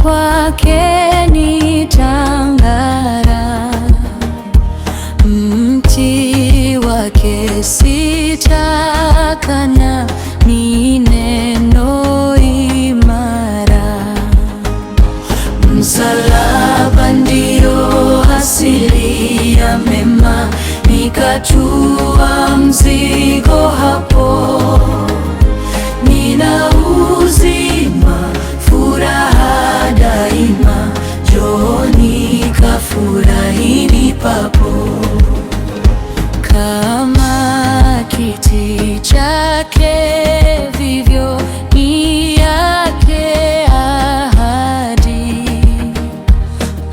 Kwake nitang'ara, mti wake sitakana, ni neno imara. Msalaba ndio asili ya mema, nikatua mzigo hapo. Nina uzima, furaha daima, njooni kafurahini papo. Kama kiti chake vivyo ni yake ahadi,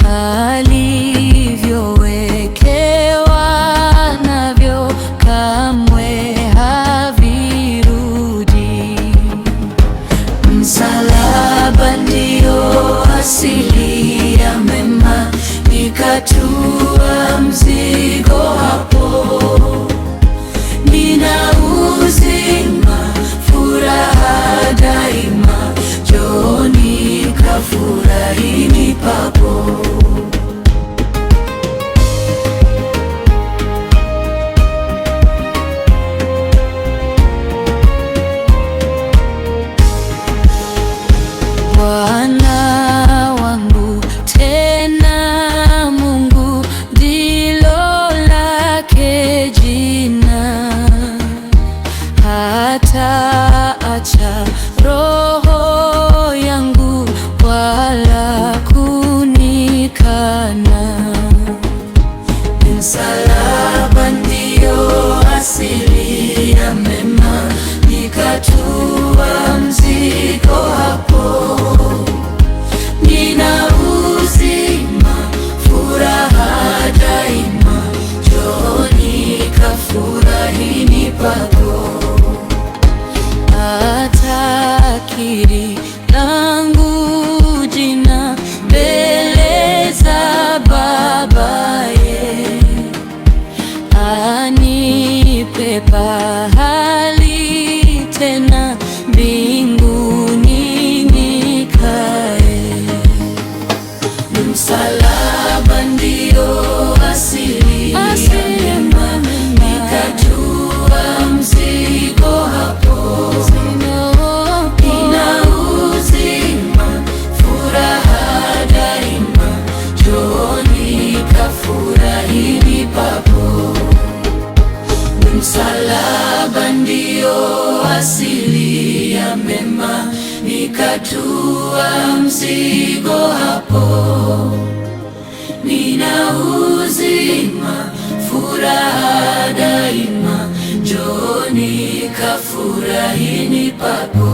alivyowekewa navyo kamwe havirudi. Msalaba ndio asili ya mema, nikatua mzigo hapo. Nina uzima, furaha daima, njooni kafurahini papo. Bwana wangu tena Mungu ndilo lake jina, hata acha roho yangu wala kunikana. Msalaba ndio asili ya mema, nikatua mzigo hapo. Nina uzima, furaha daima, njooni kafurahini papo. Atakiri langu jina mbele za Babaye, anipe pahali tena mbinguni nikae. Msalaba ndio asili ya mema, nikatua mzigo hapo. Nina uzima, furaha daima, njooni kafurahini papo. Msalaba ndio asili ya mema, nikatua mzigo hapo. Nina uzima, furaha daima, njooni kafurahini papo.